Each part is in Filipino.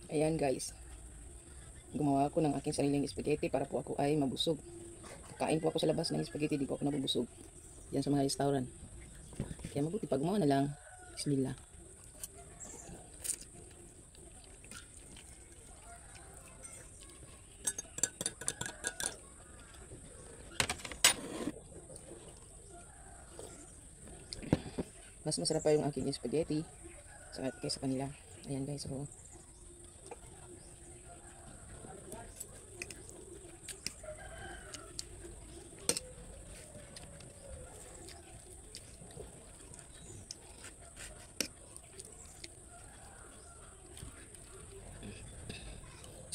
Ayan guys, gumawa ako ng aking sariling spaghetti para po ako ay mabusog. Kain po ako sa labas ng spaghetti, di po ako nabubusog. Yan sa mga restaurant. Kaya mabuti pag gumawa na lang. Bismillah. Mas masarap pa yung aking spaghetti kaysa kanila. Ayan guys, so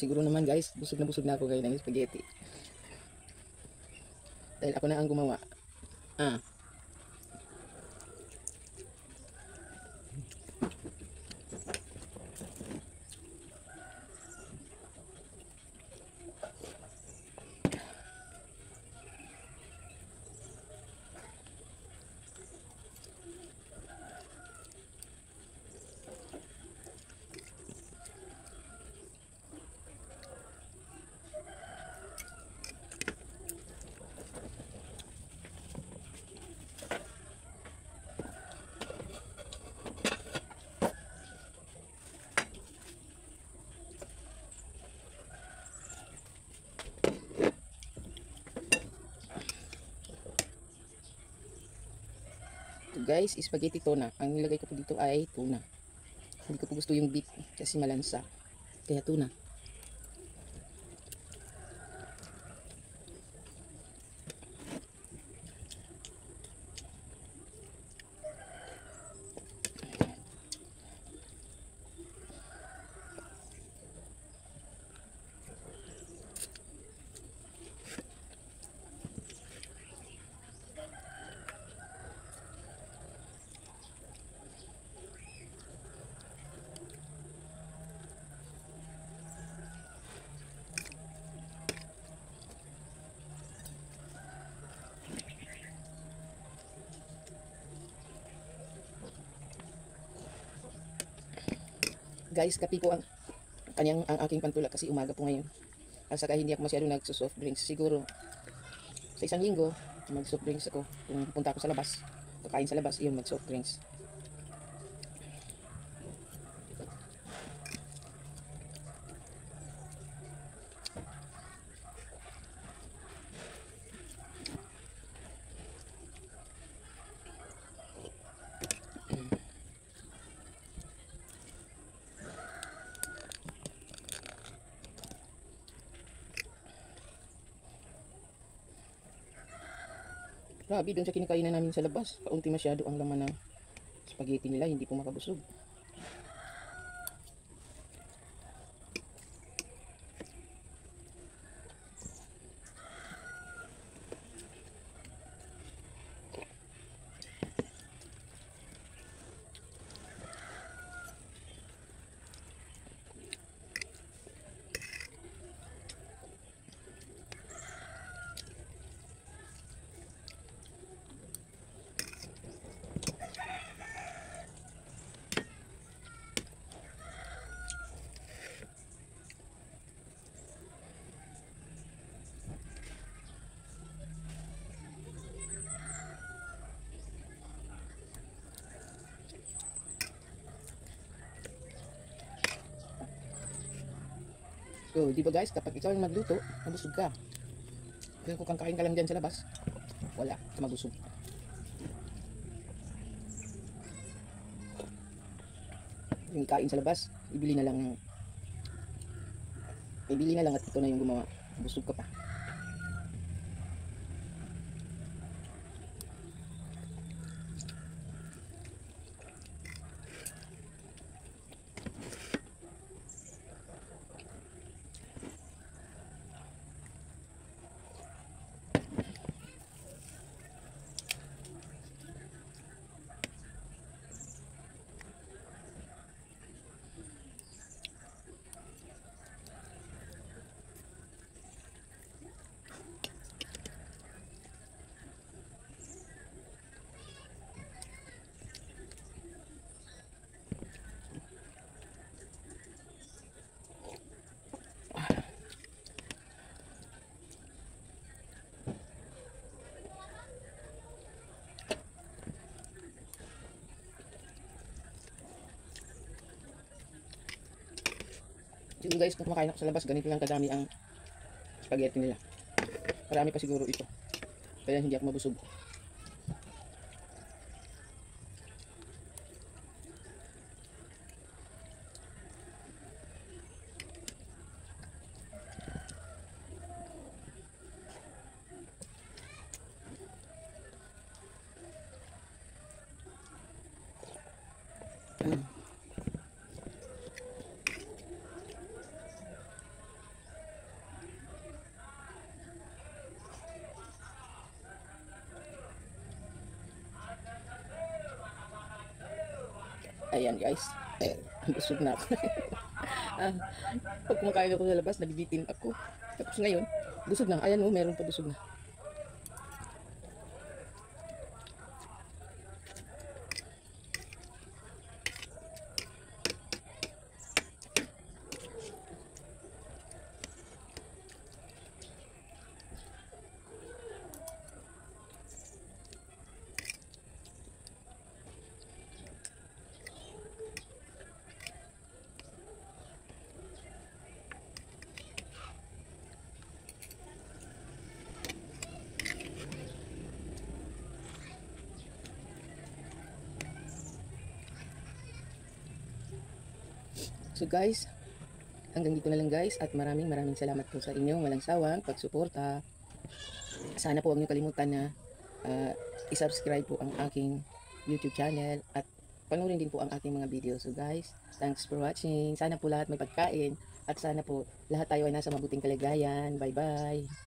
siguro naman guys, busog na ako ngayon ng spaghetti. Dahil ako na ang gumawa. Ah, ito guys, spaghetti tuna. Ang nilagay ko po dito ay tuna. Hindi ko po gusto yung beef kasi malansa. Kaya tuna. Guys, kape po ang aking pantulak kasi umaga po ngayon. At saka hindi ako masyado nagso-soft drinks. Siguro sa isang linggo, mag-soft drinks ako. Kung pupunta ako sa labas, kakain sa labas, iyon mag-soft drinks. Grabe, dun sa kinakainan namin sa labas, kaunti masyado ang laman ng spaghetti nila, hindi po makabusog. So, di ba guys, kapag ikaw ang magluto, mabusog ka. Kaya kung kakain ka lang dyan sa labas, wala ka mabusog. Yung kain sa labas, ibili na lang at ito na yung gumawa. Busog ka pa. Siguro guys, kung kumakain ako sa labas, ganito lang kadami ang spaghetti nila. Marami pa siguro ito. Kaya hindi ako mabusog. Ayan guys. Busog na ako. Ah, pag kumakain ako sa labas, nabibitin ako. Tapos ngayon, busog na. Ayan o, meron pa busog na. So guys, hanggang dito na lang guys at maraming salamat po sa inyong walang sawang pagsuporta. Sana po huwag niyo kalimutan na i-subscribe po ang aking YouTube channel at panoorin din po ang aking mga video. So guys, thanks for watching. Sana po lahat may pagkain at sana po lahat tayo ay nasa mabuting kalagayan. Bye bye!